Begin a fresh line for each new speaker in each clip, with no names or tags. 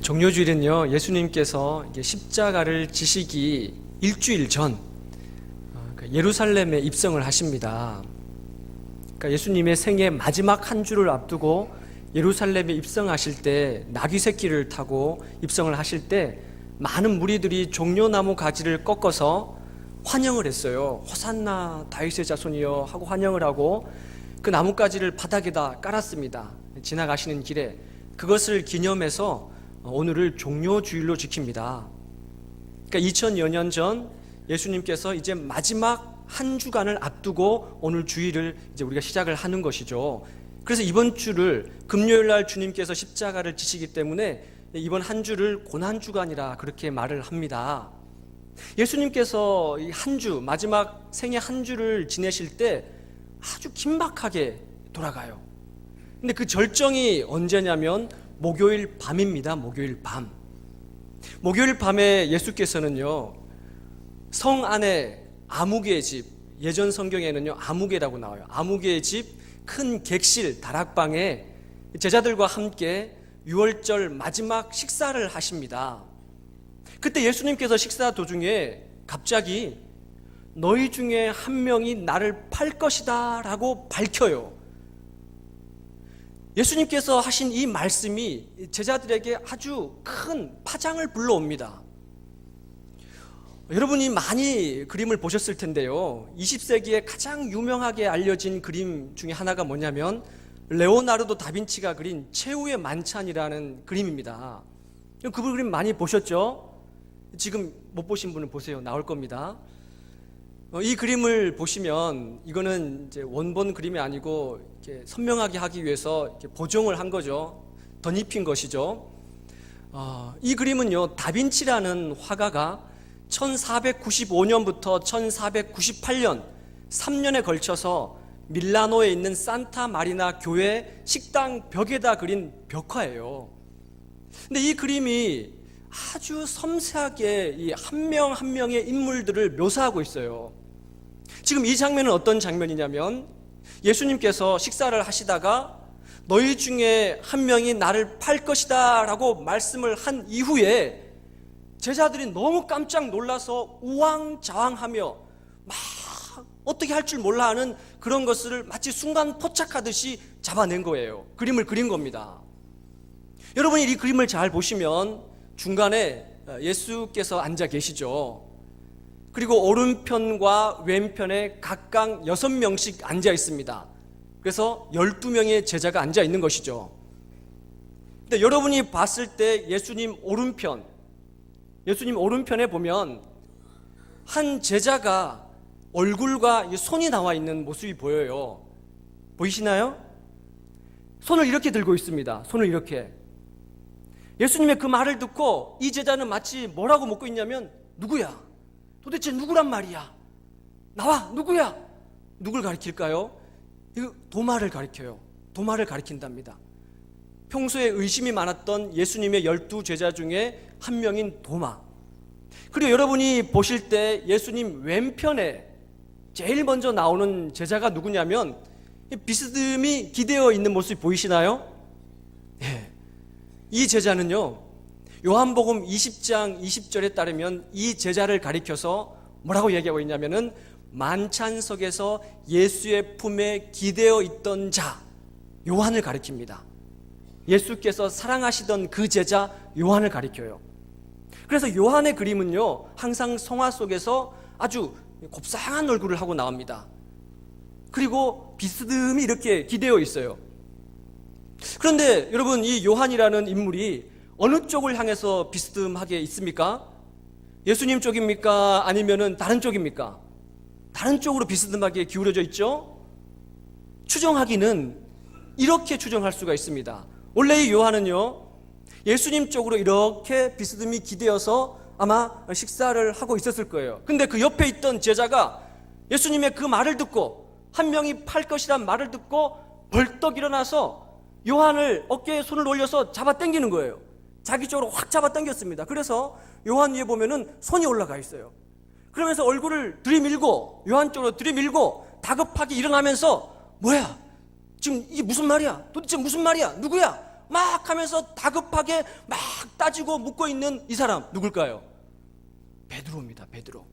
종료주일은요, 예수님께서 이게 십자가를 지시기 일주일 전 예루살렘에 입성을 하십니다. 그러니까 예수님의 생애 마지막 한 주를 앞두고 예루살렘에 입성하실 때, 나귀 새끼를 타고 입성을 하실 때 많은 무리들이 종려나무 가지를 꺾어서 환영을 했어요. 호산나 다윗의 자손이여 하고 환영을 하고 그 나뭇가지를 바닥에다 깔았습니다. 지나가시는 길에. 그것을 기념해서 오늘을 종료주일로 지킵니다. 그러니까 2000여 년 전 예수님께서 이제 마지막 한 주간을 앞두고 오늘 주일을 이제 우리가 시작을 하는 것이죠. 그래서 이번 주를 금요일 날 주님께서 십자가를 지시기 때문에 이번 한 주를 고난주간이라 그렇게 말을 합니다. 예수님께서 이 한 주, 마지막 생애 한 주를 지내실 때 아주 긴박하게 돌아가요. 근데 그 절정이 언제냐면 목요일 밤입니다. 목요일 밤. 목요일 밤에 예수께서는요, 성 안에 아무개의 집, 예전 성경에는요 아무개라고 나와요. 아무개의 집 큰 객실 다락방에 제자들과 함께 유월절 마지막 식사를 하십니다. 그때 예수님께서 식사 도중에 갑자기 너희 중에 한 명이 나를 팔 것이다 라고 밝혀요. 예수님께서 하신 이 말씀이 제자들에게 아주 큰 파장을 불러옵니다. 여러분이 많이 그림을 보셨을 텐데요, 20세기에 가장 유명하게 알려진 그림 중에 하나가 뭐냐면 레오나르도 다빈치가 그린 최후의 만찬이라는 그림입니다. 그 그림 많이 보셨죠? 지금 못 보신 분은 보세요. 나올 겁니다. 이 그림을 보시면 이거는 이제 원본 그림이 아니고 이렇게 선명하게 하기 위해서 이렇게 보정을 한 거죠. 덧입힌 것이죠. 이 그림은요, 다빈치라는 화가가 1495년부터 1498년 3년에 걸쳐서 밀라노에 있는 산타 마리나 교회 식당 벽에다 그린 벽화예요. 근데 이 그림이 아주 섬세하게 이 한 명 한 명의 인물들을 묘사하고 있어요. 지금 이 장면은 어떤 장면이냐면 예수님께서 식사를 하시다가 너희 중에 한 명이 나를 팔 것이다 라고 말씀을 한 이후에 제자들이 너무 깜짝 놀라서 우왕좌왕하며 막 어떻게 할 줄 몰라 하는 그런 것을 마치 순간 포착하듯이 잡아낸 거예요. 그림을 그린 겁니다. 여러분이 이 그림을 잘 보시면 중간에 예수께서 앉아 계시죠. 그리고 오른편과 왼편에 각각 6명씩 앉아 있습니다. 그래서 12명의 제자가 앉아 있는 것이죠. 근데 여러분이 봤을 때 예수님 오른편에 보면 한 제자가 얼굴과 손이 나와 있는 모습이 보여요. 보이시나요? 손을 이렇게 들고 있습니다. 손을 이렇게. 예수님의 그 말을 듣고 이 제자는 마치 뭐라고 묻고 있냐면 누구야? 도대체 누구란 말이야? 나와! 누구야? 누굴 가리킬까요? 이거 도마를 가리켜요. 도마를 가리킨답니다. 평소에 의심이 많았던 예수님의 12제자 중에 한 명인 도마. 그리고 여러분이 보실 때 예수님 왼편에 제일 먼저 나오는 제자가 누구냐면 비스듬히 기대어 있는 모습이 보이시나요? 예. 이 제자는요, 요한복음 20장 20절에 따르면 이 제자를 가리켜서 뭐라고 얘기하고 있냐면은 만찬석에서 예수의 품에 기대어 있던 자 요한을 가리킵니다. 예수께서 사랑하시던 그 제자 요한을 가리켜요. 그래서 요한의 그림은요, 항상 성화 속에서 아주 곱상한 얼굴을 하고 나옵니다. 그리고 비스듬히 이렇게 기대어 있어요. 그런데 여러분, 이 요한이라는 인물이 어느 쪽을 향해서 비스듬하게 있습니까? 예수님 쪽입니까? 아니면은 다른 쪽입니까? 다른 쪽으로 비스듬하게 기울어져 있죠? 추정하기는 이렇게 추정할 수가 있습니다. 원래 이 요한은요, 예수님 쪽으로 이렇게 비스듬히 기대어서 아마 식사를 하고 있었을 거예요. 근데 그 옆에 있던 제자가 예수님의 그 말을 듣고, 한 명이 팔 것이란 말을 듣고 벌떡 일어나서 요한을 어깨에 손을 올려서 잡아 당기는 거예요. 자기 쪽으로 확 잡아 당겼습니다. 그래서 요한 위에 보면은 손이 올라가 있어요. 그러면서 얼굴을 들이밀고 요한 쪽으로 들이밀고 다급하게 일어나면서 뭐야? 지금 이게 무슨 말이야? 도대체 무슨 말이야? 누구야? 막 하면서 다급하게 막 따지고 묻고 있는 이 사람 누굴까요? 베드로입니다. 베드로.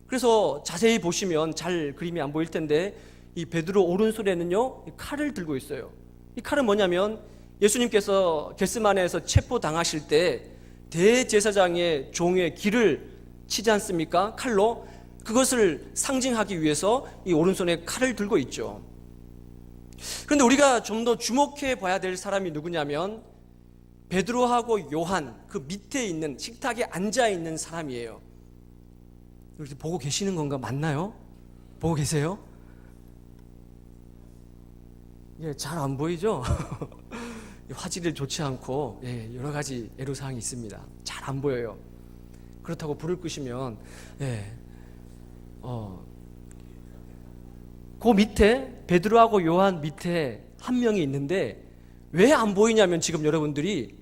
그래서 자세히 보시면 잘 그림이 안 보일 텐데 이 베드로 오른손에는요 칼을 들고 있어요. 이 칼은 뭐냐면 예수님께서 겟세마네에서 체포당하실 때 대제사장의 종의 귀를 치지 않습니까? 칼로. 그것을 상징하기 위해서 이 오른손에 칼을 들고 있죠. 그런데 우리가 좀 더 주목해 봐야 될 사람이 누구냐면 베드로하고 요한 그 밑에 있는 식탁에 앉아 있는 사람이에요. 이렇게 보고 계시는 건가? 맞나요? 보고 계세요? 예, 잘 안 보이죠? 화질이 좋지 않고 여러 가지 애로사항이 있습니다. 잘 안 보여요. 그렇다고 불을 끄시면 그 밑에 베드로하고 요한 밑에 한 명이 있는데 왜 안 보이냐면 지금 여러분들이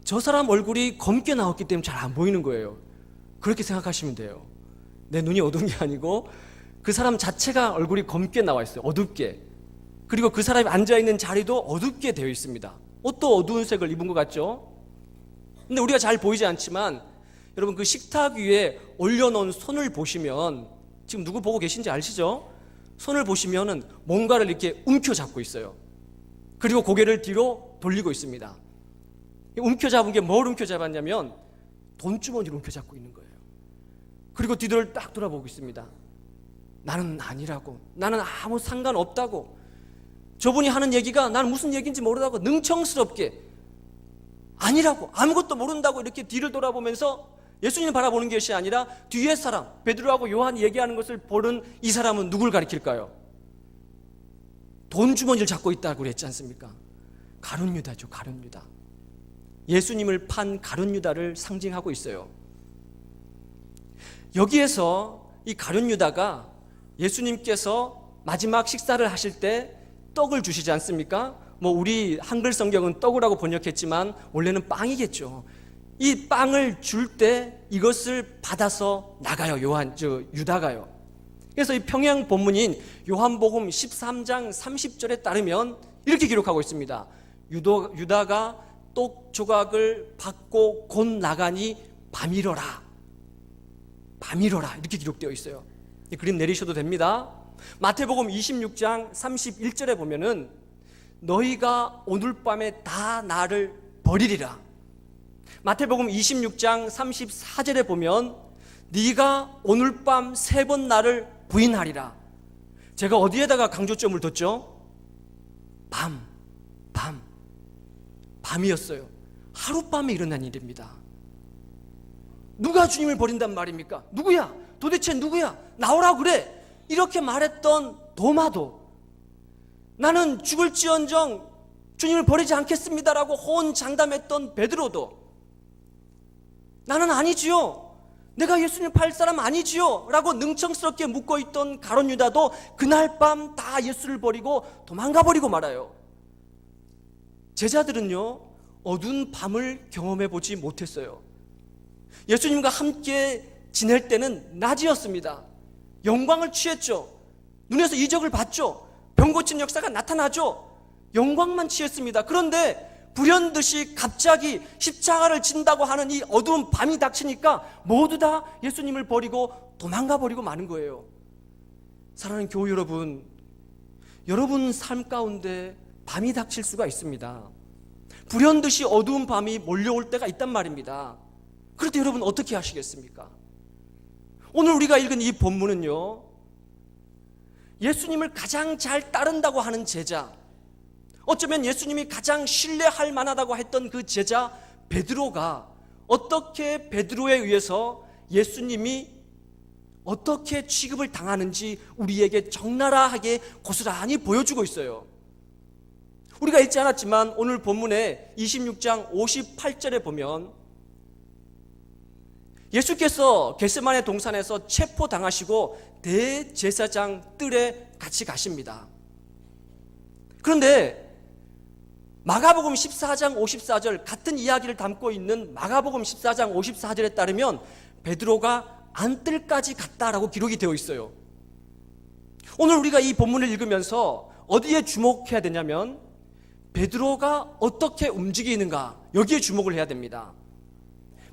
저 사람 얼굴이 검게 나왔기 때문에 잘 안 보이는 거예요. 그렇게 생각하시면 돼요. 내 눈이 어두운 게 아니고 그 사람 자체가 얼굴이 검게 나와 있어요. 어둡게. 그리고 그 사람이 앉아있는 자리도 어둡게 되어 있습니다. 옷도 어두운 색을 입은 것 같죠? 근데 우리가 잘 보이지 않지만 여러분 그 식탁 위에 올려놓은 손을 보시면 지금 누구 보고 계신지 아시죠? 손을 보시면은 뭔가를 이렇게 움켜잡고 있어요. 그리고 고개를 뒤로 돌리고 있습니다. 움켜잡은 게 뭘 움켜잡았냐면 돈주머니를 움켜잡고 있는 거예요. 그리고 뒤를 딱 돌아보고 있습니다. 나는 아니라고, 나는 아무 상관없다고, 저분이 하는 얘기가 나는 무슨 얘기인지 모르다고 능청스럽게 아니라고, 아무것도 모른다고 이렇게 뒤를 돌아보면서 예수님을 바라보는 것이 아니라 뒤에 사람 베드로하고 요한이 얘기하는 것을 보는 이 사람은 누굴 가리킬까요? 돈주머니를 잡고 있다고 그랬지 않습니까? 가룟 유다죠. 가룟 유다. 예수님을 판 가룟 유다를 상징하고 있어요. 여기에서 이 가룟 유다가 예수님께서 마지막 식사를 하실 때 떡을 주시지 않습니까? 우리 한글 성경은 떡이라고 번역했지만 원래는 빵이겠죠. 이 빵을 줄 때 이것을 받아서 나가요. 유다가요. 그래서 이 평양 본문인 요한복음 13장 30절에 따르면 이렇게 기록하고 있습니다. 유다가 떡 조각을 받고 곧 나가니 밤이러라. 밤이러라. 이렇게 기록되어 있어요. 이 그림 내리셔도 됩니다. 마태복음 26장 31절에 보면은 너희가 오늘 밤에 다 나를 버리리라. 마태복음 26장 34절에 보면 네가 오늘 밤 3번 나를 부인하리라. 제가 어디에다가 강조점을 뒀죠? 밤이었어요. 하룻밤에 일어난 일입니다. 누가 주님을 버린단 말입니까? 누구야? 도대체 누구야? 나오라 그래. 이렇게 말했던 도마도, 나는 죽을지언정 주님을 버리지 않겠습니다라고 호언장담했던 베드로도, 나는 아니지요, 내가 예수님 팔 사람 아니지요 라고 능청스럽게 묻고 있던 가룟 유다도 그날 밤 다 예수를 버리고 도망가 버리고 말아요. 제자들은요 어두운 밤을 경험해 보지 못했어요. 예수님과 함께 지낼 때는 낮이었습니다. 영광을 취했죠. 눈에서 이적을 봤죠. 병 고친 역사가 나타나죠. 영광만 취했습니다. 그런데 불현듯이 갑자기 십자가를 진다고 하는 이 어두운 밤이 닥치니까 모두 다 예수님을 버리고 도망가 버리고 마는 거예요. 사랑하는 교우 여러분, 여러분 삶 가운데 밤이 닥칠 수가 있습니다. 불현듯이 어두운 밤이 몰려올 때가 있단 말입니다. 그럴 때 여러분 어떻게 하시겠습니까? 오늘 우리가 읽은 이 본문은요, 예수님을 가장 잘 따른다고 하는 제자, 어쩌면 예수님이 가장 신뢰할 만하다고 했던 그 제자 베드로가 어떻게 베드로에 의해서 예수님이 어떻게 취급을 당하는지 우리에게 적나라하게 고스란히 보여주고 있어요. 우리가 읽지 않았지만 오늘 본문의 26장 58절에 보면 예수께서 겟세마네 동산에서 체포당하시고 대제사장 뜰에 같이 가십니다. 그런데 마가복음 14장 54절, 같은 이야기를 담고 있는 마가복음 14장 54절에 따르면 베드로가 안뜰까지 갔다라고 기록이 되어 있어요. 오늘 우리가 이 본문을 읽으면서 어디에 주목해야 되냐면 베드로가 어떻게 움직이는가, 여기에 주목을 해야 됩니다.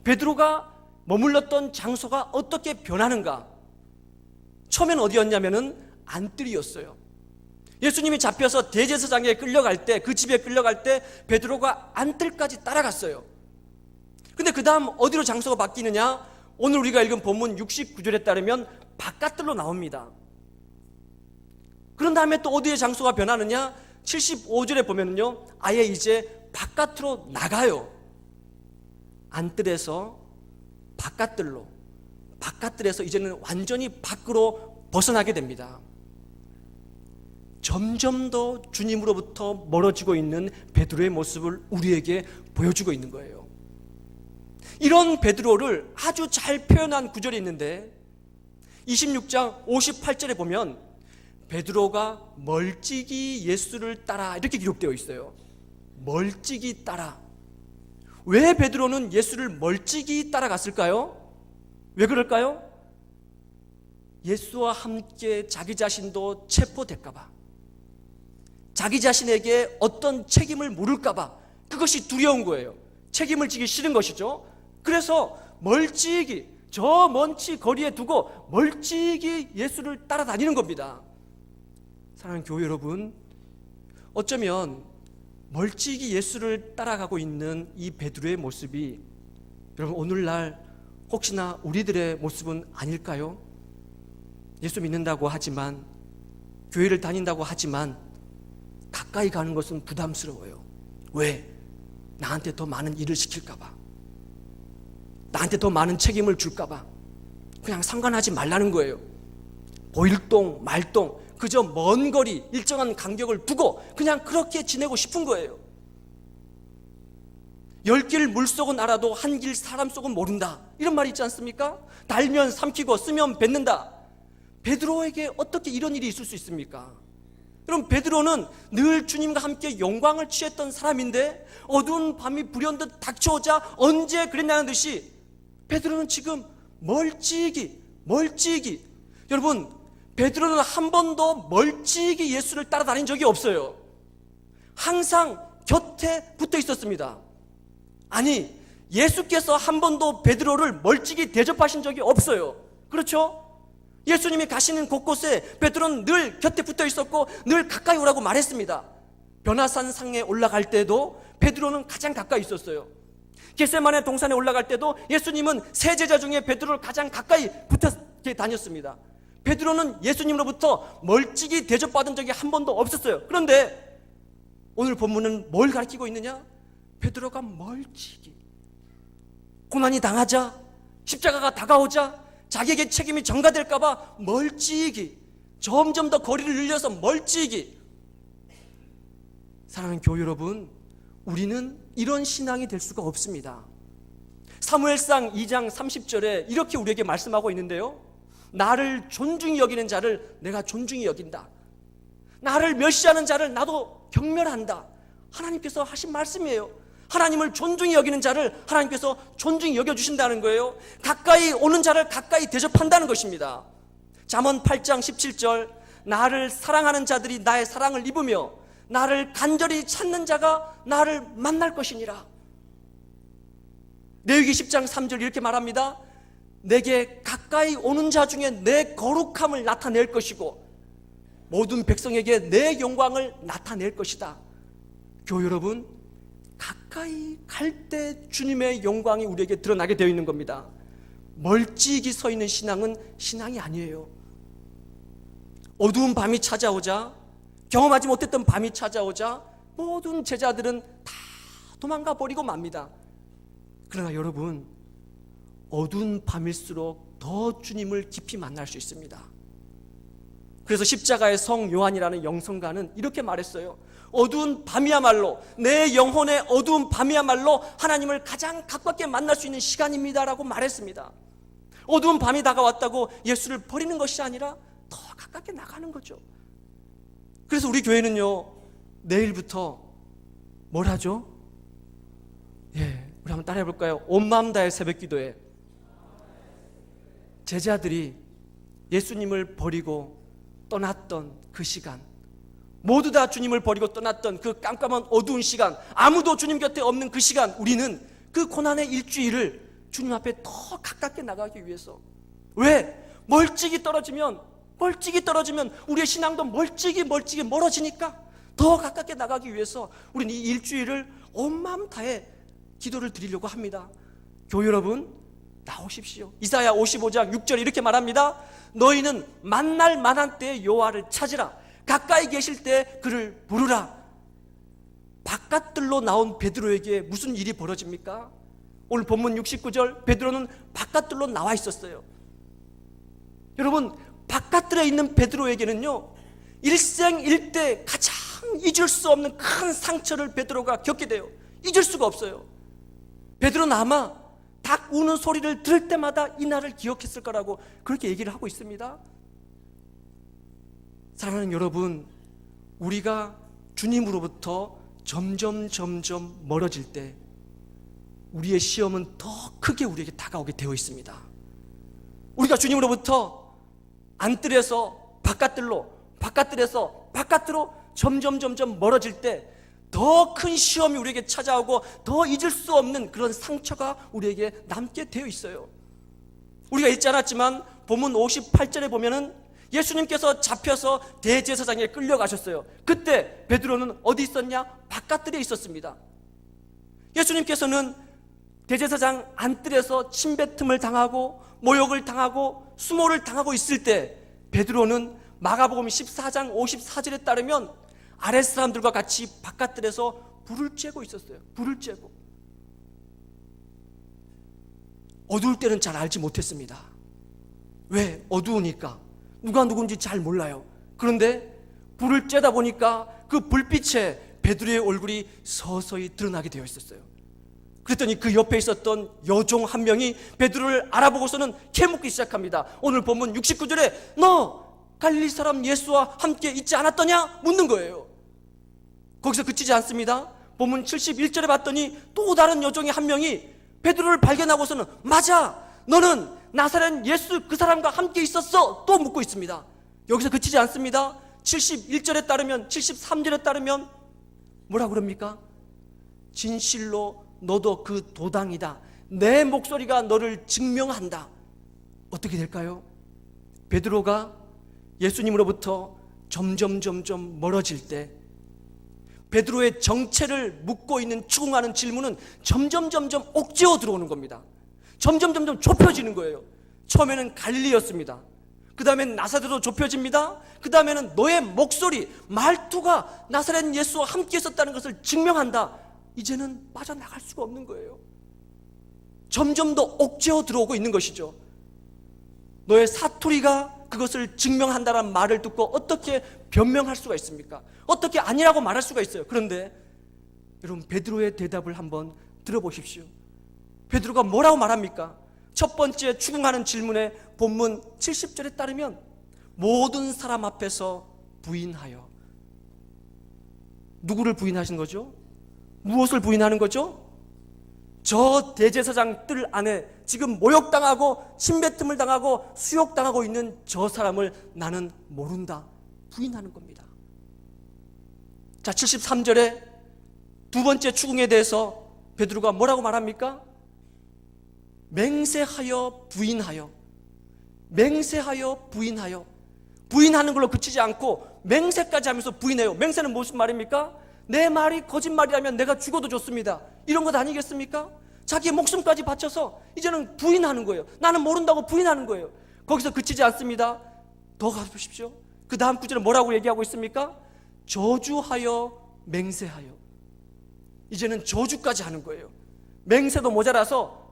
베드로가 머물렀던 장소가 어떻게 변하는가. 처음엔 어디였냐면은 안뜰이었어요. 예수님이 잡혀서 대제사장에 끌려갈 때, 그 집에 끌려갈 때 베드로가 안뜰까지 따라갔어요. 근데 그 다음 어디로 장소가 바뀌느냐? 오늘 우리가 읽은 본문 69절에 따르면 바깥들로 나옵니다. 그런 다음에 또 어디에 장소가 변하느냐? 75절에 보면요, 아예 이제 바깥으로 나가요. 안뜰에서 바깥들에서 이제는 완전히 밖으로 벗어나게 됩니다. 점점 더 주님으로부터 멀어지고 있는 베드로의 모습을 우리에게 보여주고 있는 거예요. 이런 베드로를 아주 잘 표현한 구절이 있는데 26장 58절에 보면 베드로가 멀찍이 예수를 따라 이렇게 기록되어 있어요. 멀찍이 따라. 왜 베드로는 예수를 멀찍이 따라갔을까요? 왜 그럴까요? 예수와 함께 자기 자신도 체포될까봐, 자기 자신에게 어떤 책임을 물을까봐, 그것이 두려운 거예요. 책임을 지기 싫은 것이죠. 그래서 멀찍이, 저 먼 거리에 두고 멀찍이 예수를 따라다니는 겁니다. 사랑하는 교회 여러분, 어쩌면 멀찍이 예수를 따라가고 있는 이 베드로의 모습이 여러분 오늘날 혹시나 우리들의 모습은 아닐까요? 예수 믿는다고 하지만, 교회를 다닌다고 하지만 가까이 가는 것은 부담스러워요. 왜? 나한테 더 많은 일을 시킬까봐, 나한테 더 많은 책임을 줄까봐 그냥 상관하지 말라는 거예요. 보일동 말동 그저 먼 거리 일정한 간격을 두고 그냥 그렇게 지내고 싶은 거예요. 10길 물속은 알아도 한 길 사람 속은 모른다, 이런 말이 있지 않습니까? 달면 삼키고 쓰면 뱉는다. 베드로에게 어떻게 이런 일이 있을 수 있습니까? 여러분, 베드로는 늘 주님과 함께 영광을 취했던 사람인데 어두운 밤이 불현듯 닥쳐오자 언제 그랬냐는 듯이 베드로는 지금 멀찍이, 여러분, 베드로는 한 번도 멀찍이 예수를 따라다닌 적이 없어요. 항상 곁에 붙어 있었습니다. 아니, 예수께서 한 번도 베드로를 멀찍이 대접하신 적이 없어요. 그렇죠? 예수님이 가시는 곳곳에 베드로는 늘 곁에 붙어 있었고 늘 가까이 오라고 말했습니다. 변화산 상에 올라갈 때도 베드로는 가장 가까이 있었어요. 겟세마네 동산에 올라갈 때도 예수님은 세 제자 중에 베드로를 가장 가까이 붙어 다녔습니다. 베드로는 예수님으로부터 멀찍이 대접받은 적이 한 번도 없었어요. 그런데 오늘 본문은 뭘 가르치고 있느냐? 베드로가 멀찍이, 고난이 당하자, 십자가가 다가오자, 자기에게 책임이 전가될까봐 멀찍이, 점점 더 거리를 늘려서 멀찍이. 사랑하는 교회 여러분, 우리는 이런 신앙이 될 수가 없습니다. 사무엘상 2장 30절에 이렇게 우리에게 말씀하고 있는데요, 나를 존중히 여기는 자를 내가 존중히 여긴다, 나를 멸시하는 자를 나도 경멸한다. 하나님께서 하신 말씀이에요. 하나님을 존중히 여기는 자를 하나님께서 존중히 여겨주신다는 거예요. 가까이 오는 자를 가까이 대접한다는 것입니다. 잠언 8장 17절, 나를 사랑하는 자들이 나의 사랑을 입으며 나를 간절히 찾는 자가 나를 만날 것이니라. 레위기 10장 3절 이렇게 말합니다. 내게 가까이 오는 자 중에 내 거룩함을 나타낼 것이고 모든 백성에게 내 영광을 나타낼 것이다. 교회 여러분, 가까이 갈 때 주님의 영광이 우리에게 드러나게 되어 있는 겁니다. 멀찍이 서 있는 신앙은 신앙이 아니에요. 어두운 밤이 찾아오자, 경험하지 못했던 밤이 찾아오자 모든 제자들은 다 도망가 버리고 맙니다. 그러나 여러분, 어두운 밤일수록 더 주님을 깊이 만날 수 있습니다. 그래서 십자가의 성 요한이라는 영성가는 이렇게 말했어요. 어두운 밤이야말로, 내 영혼의 어두운 밤이야말로 하나님을 가장 가깝게 만날 수 있는 시간입니다라고 말했습니다. 어두운 밤이 다가왔다고 예수를 버리는 것이 아니라 더 가깝게 나가는 거죠. 그래서 우리 교회는요, 내일부터 뭘 하죠? 우리 한번 따라해 볼까요? 온 마음 다해 새벽 기도에 제자들이 예수님을 버리고 떠났던 그 시간, 모두 다 주님을 버리고 떠났던 그 깜깜한 어두운 시간, 아무도 주님 곁에 없는 그 시간, 우리는 그 고난의 일주일을 주님 앞에 더 가깝게 나가기 위해서, 왜? 멀찍이 떨어지면 우리의 신앙도 멀찍이 멀어지니까 더 가깝게 나가기 위해서 우리는 이 일주일을 온 마음 다해 기도를 드리려고 합니다. 교회 여러분, 나오십시오. 이사야 55장 6절에 이렇게 말합니다. 너희는 만날 만한 때에 여호와를 찾으라. 가까이 계실 때 그를 부르라. 바깥들로 나온 베드로에게 무슨 일이 벌어집니까? 오늘 본문 69절, 베드로는 바깥들로 나와 있었어요. 여러분, 바깥들에 있는 베드로에게는요, 일생일대 가장 잊을 수 없는 큰 상처를 베드로가 겪게 돼요. 잊을 수가 없어요. 베드로는 아마 닭 우는 소리를 들을 때마다 이 날을 기억했을 거라고 그렇게 얘기를 하고 있습니다. 사랑하는 여러분, 우리가 주님으로부터 점점 멀어질 때 우리의 시험은 더 크게 우리에게 다가오게 되어 있습니다. 우리가 주님으로부터 안뜰에서 바깥들에서 바깥으로 점점 멀어질 때 더 큰 시험이 우리에게 찾아오고 더 잊을 수 없는 그런 상처가 우리에게 남게 되어 있어요. 우리가 읽지 않았지만 본문 58절에 보면은 예수님께서 잡혀서 대제사장에 끌려가셨어요. 그때 베드로는 어디 있었냐? 바깥들에 있었습니다. 예수님께서는 대제사장 안뜰에서 침뱉음을 당하고 모욕을 당하고 수모를 당하고 있을 때 베드로는 마가복음 14장 54절에 따르면 아랫사람들과 같이 바깥들에서 불을 쬐고 있었어요. 불을 쬐고. 어두울 때는 잘 알지 못했습니다. 왜? 어두우니까. 누가 누군지 잘 몰라요. 그런데 불을 쬐다 보니까 그 불빛에 베드로의 얼굴이 서서히 드러나게 되어 있었어요. 그랬더니 그 옆에 있었던 여종 한 명이 베드로를 알아보고서는 캐묻기 시작합니다. 오늘 본문 69절에 너 갈릴리 사람 예수와 함께 있지 않았더냐? 묻는 거예요. 거기서 그치지 않습니다. 본문 71절에 봤더니 또 다른 여종의 한 명이 베드로를 발견하고서는 맞아, 너는 나사렛 예수 그 사람과 함께 있었어, 또 묻고 있습니다. 여기서 그치지 않습니다. 71절에 따르면, 73절에 따르면 뭐라고 그럽니까? 진실로 너도 그 도당이다. 내 목소리가 너를 증명한다. 어떻게 될까요? 베드로가 예수님으로부터 점점 멀어질 때 베드로의 정체를 묻고 있는 추궁하는 질문은 점점 옥죄어 들어오는 겁니다. 점점 좁혀지는 거예요. 처음에는 갈릴리였습니다. 그 다음엔 나사렛으로 좁혀집니다. 그 다음에는 너의 목소리, 말투가 나사렛 예수와 함께 있었다는 것을 증명한다. 이제는 빠져나갈 수가 없는 거예요. 점점 더 옥죄어 들어오고 있는 것이죠. 너의 사투리가 그것을 증명한다는 말을 듣고 어떻게 변명할 수가 있습니까? 어떻게 아니라고 말할 수가 있어요? 그런데 여러분, 베드로의 대답을 한번 들어보십시오. 베드로가 뭐라고 말합니까? 첫 번째 추궁하는 질문에 본문 70절에 따르면 모든 사람 앞에서 부인하여. 누구를 부인하신 거죠? 무엇을 부인하는 거죠? 저 대제사장 뜰 안에 지금 모욕당하고 침뱉음을 당하고 수욕당하고 있는 저 사람을 나는 모른다. 부인하는 겁니다. 자, 73절에 두 번째 추궁에 대해서 베드로가 뭐라고 말합니까? 맹세하여 부인하여. 맹세하여 부인하여. 부인하는 걸로 그치지 않고 맹세까지 하면서 부인해요. 맹세는 무슨 말입니까? 내 말이 거짓말이라면 내가 죽어도 좋습니다. 이런 것 아니겠습니까? 자기 목숨까지 바쳐서 이제는 부인하는 거예요. 나는 모른다고 부인하는 거예요. 거기서 그치지 않습니다. 더 가보십시오. 그 다음 구절은 뭐라고 얘기하고 있습니까? 저주하여 맹세하여. 이제는 저주까지 하는 거예요. 맹세도 모자라서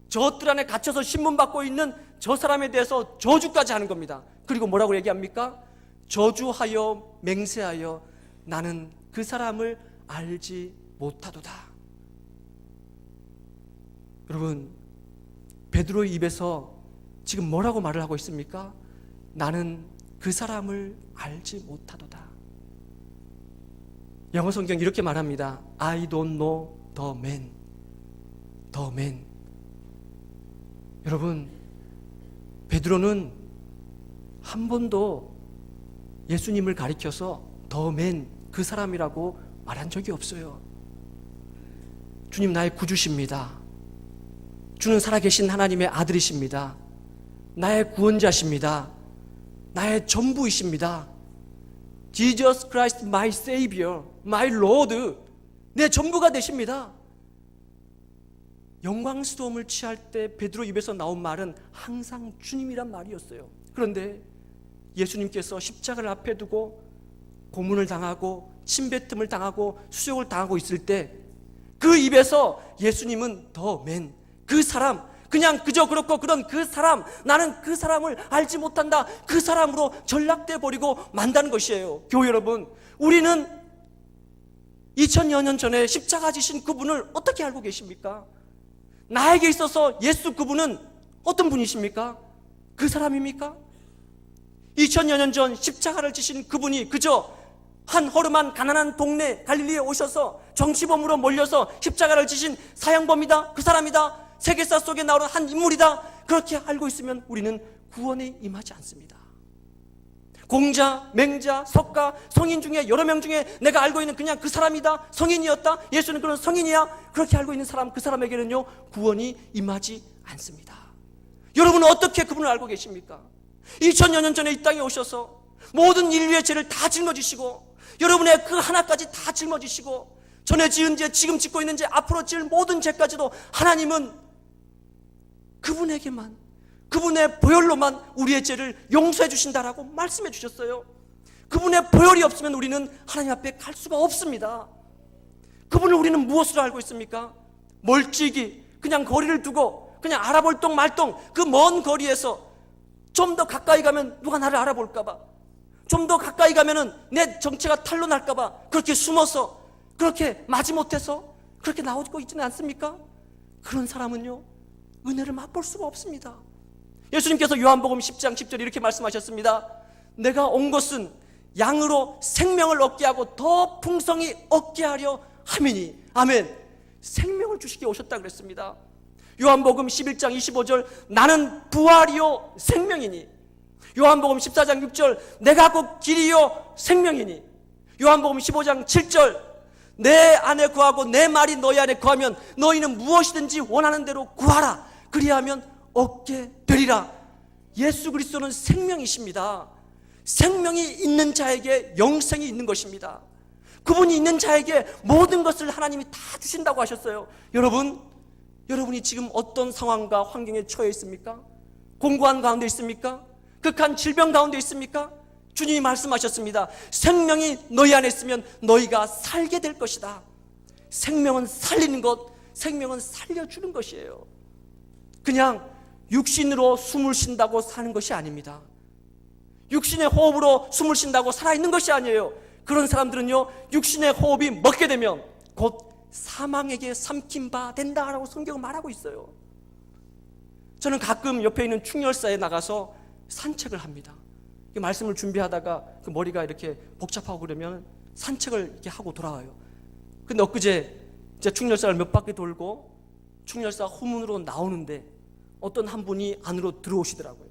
저 뜰 안에 갇혀서 신문받고 있는 저 사람에 대해서 저주까지 하는 겁니다. 그리고 뭐라고 얘기합니까? 저주하여 맹세하여 나는 그 사람을 알지 못하도다. 여러분, 베드로의 입에서 지금 뭐라고 말을 하고 있습니까? 나는 그 사람을 알지 못하도다. 영어 성경 이렇게 말합니다. I don't know the man. The man. 여러분, 베드로는 한 번도 예수님을 가리켜서 더 맨 그 사람이라고 말한 적이 없어요. 주님 나의 구주십니다. 주는 살아계신 하나님의 아들이십니다. 나의 구원자십니다. 나의 전부이십니다. Jesus Christ my Savior, my Lord, 내 전부가 되십니다. 영광스러움을 취할 때 베드로 입에서 나온 말은 항상 주님이란 말이었어요. 그런데 예수님께서 십자가를 앞에 두고 고문을 당하고 침뱉음을 당하고 수욕을 당하고 있을 때 그 입에서 예수님은 더 맨 그 사람, 그냥 그저 그렇고 그런 그 사람, 나는 그 사람을 알지 못한다, 그 사람으로 전락돼 버리고 만다는 것이에요. 교회 여러분, 우리는 2000여 년 전에 십자가 지신 그분을 어떻게 알고 계십니까? 나에게 있어서 예수 그분은 어떤 분이십니까? 그 사람입니까? 2000여 년 전 십자가를 지신 그분이 그저 한 허름한 가난한 동네 갈릴리에 오셔서 정치범으로 몰려서 십자가를 지신 사형범이다, 그 사람이다, 세계사 속에 나오는 한 인물이다, 그렇게 알고 있으면 우리는 구원에 임하지 않습니다. 공자, 맹자, 석가, 성인 중에 여러 명 중에 내가 알고 있는 그냥 그 사람이다, 성인이었다, 예수는 그런 성인이야, 그렇게 알고 있는 사람, 그 사람에게는요 구원이 임하지 않습니다. 여러분은 어떻게 그분을 알고 계십니까? 2000여 년 전에 이 땅에 오셔서 모든 인류의 죄를 다 짊어지시고 여러분의 그 하나까지 다 짊어지시고 전에 지은 죄, 지금 짓고 있는 죄, 앞으로 지을 모든 죄까지도 하나님은 그분에게만, 그분의 보혈로만 우리의 죄를 용서해 주신다라고 말씀해 주셨어요. 그분의 보혈이 없으면 우리는 하나님 앞에 갈 수가 없습니다. 그분을 우리는 무엇으로 알고 있습니까? 멀찍이 그냥 거리를 두고 그냥 알아볼똥 말똥 그 먼 거리에서 좀 더 가까이 가면 누가 나를 알아볼까봐, 좀 더 가까이 가면은 내 정체가 탄로 날까봐 그렇게 숨어서 그렇게 마지못해서 그렇게 나오고 있지는 않습니까? 그런 사람은요 은혜를 맛볼 수가 없습니다. 예수님께서 요한복음 10장 10절에 이렇게 말씀하셨습니다. 내가 온 것은 양으로 생명을 얻게 하고 더 풍성히 얻게 하려 함이니. 아멘. 생명을 주시기에 오셨다 그랬습니다. 요한복음 11장 25절 나는 부활이요 생명이니. 요한복음 14장 6절 내가 곧 길이요 생명이니. 요한복음 15장 7절 내 안에 거하고 내 말이 너희 안에 거하면 너희는 무엇이든지 원하는 대로 구하라. 그리하면 얻게 되리라. 예수 그리스도는 생명이십니다. 생명이 있는 자에게 영생이 있는 것입니다. 그분이 있는 자에게 모든 것을 하나님이 다 주신다고 하셨어요. 여러분이 지금 어떤 상황과 환경에 처해 있습니까? 공고한 가운데 있습니까? 극한 질병 가운데 있습니까? 주님이 말씀하셨습니다. 생명이 너희 안에 있으면 너희가 살게 될 것이다. 생명은 살리는 것, 생명은 살려주는 것이에요. 그냥 육신으로 숨을 쉰다고 사는 것이 아닙니다. 육신의 호흡으로 숨을 쉰다고 살아있는 것이 아니에요. 그런 사람들은요 육신의 호흡이 멎게 되면 곧 사망에게 삼킨 바 된다라고 성경은 말하고 있어요. 저는 가끔 옆에 있는 충혈사에 나가서 산책을 합니다. 말씀을 준비하다가 그 머리가 이렇게 복잡하고 그러면 산책을 이렇게 하고 돌아와요. 근데 엊그제 제가 충혈사를 몇 바퀴 돌고 충혈사 후문으로 나오는데 어떤 한 분이 안으로 들어오시더라고요.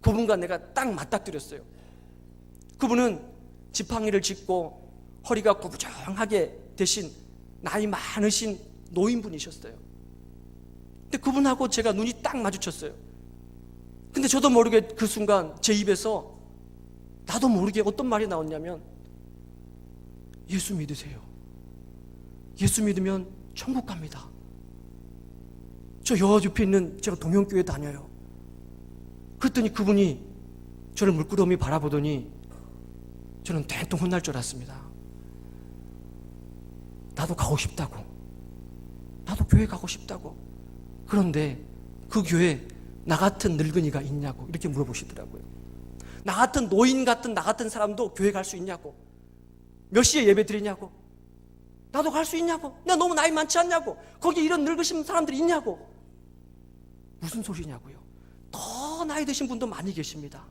그분과 내가 딱 맞닥뜨렸어요. 그분은 지팡이를 짚고 허리가 구부정하게 되신 나이 많으신 노인분이셨어요. 근데 그분하고 제가 눈이 딱 마주쳤어요. 근데 저도 모르게 그 순간 제 입에서 나도 모르게 어떤 말이 나왔냐면 예수 믿으세요. 예수 믿으면 천국 갑니다. 저 옆에 있는 제가 동영교회 다녀요. 그랬더니 그분이 저를 물끄러미 바라보더니 저는 대통 혼날 줄 알았습니다. 나도 가고 싶다고, 나도 교회 가고 싶다고. 그런데 그 교회에 나 같은 늙은이가 있냐고 이렇게 물어보시더라고요. 나 같은 노인 같은 나 같은 사람도 교회 갈 수 있냐고, 몇 시에 예배 드리냐고, 나도 갈 수 있냐고, 내가 너무 나이 많지 않냐고, 거기 이런 늙으신 사람들이 있냐고. 무슨 소리냐고요. 더 나이 드신 분도 많이 계십니다.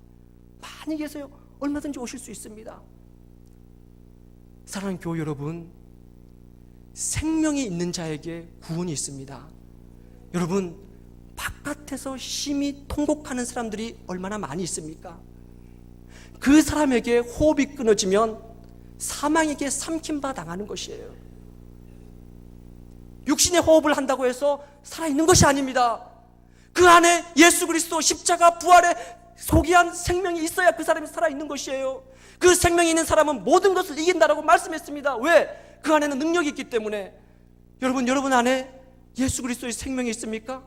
많이 계세요. 얼마든지 오실 수 있습니다. 사랑하는 교회 여러분, 생명이 있는 자에게 구원이 있습니다. 여러분, 바깥에서 심히 통곡하는 사람들이 얼마나 많이 있습니까? 그 사람에게 호흡이 끊어지면 사망에게 삼킴바 당하는 것이에요. 육신의 호흡을 한다고 해서 살아있는 것이 아닙니다. 그 안에 예수 그리스도 십자가 부활에 소기한 생명이 있어야 그 사람이 살아있는 것이에요. 그 생명이 있는 사람은 모든 것을 이긴다라고 말씀했습니다. 왜? 그 안에는 능력이 있기 때문에. 여러분 안에 예수 그리스도의 생명이 있습니까?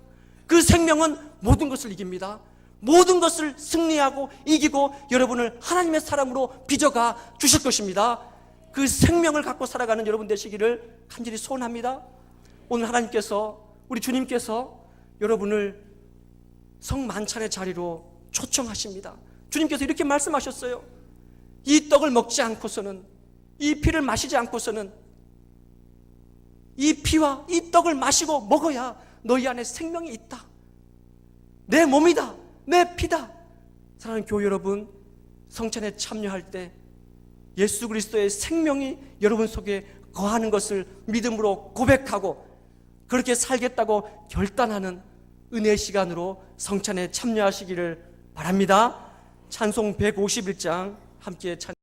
그 생명은 모든 것을 이깁니다. 모든 것을 승리하고 이기고 여러분을 하나님의 사람으로 빚어가 주실 것입니다. 그 생명을 갖고 살아가는 여러분 되시기를 간절히 소원합니다. 오늘 하나님께서, 우리 주님께서 여러분을 성만찬의 자리로 초청하십니다. 주님께서 이렇게 말씀하셨어요. 이 떡을 먹지 않고서는, 이 피를 마시지 않고서는, 이 피와 이 떡을 마시고 먹어야 너희 안에 생명이 있다. 내 몸이다, 내 피다. 사랑하는 교회 여러분, 성찬에 참여할 때 예수 그리스도의 생명이 여러분 속에 거하는 것을 믿음으로 고백하고 그렇게 살겠다고 결단하는 은혜의 시간으로 성찬에 참여하시기를 바랍니다. 찬송 151장 함께 찬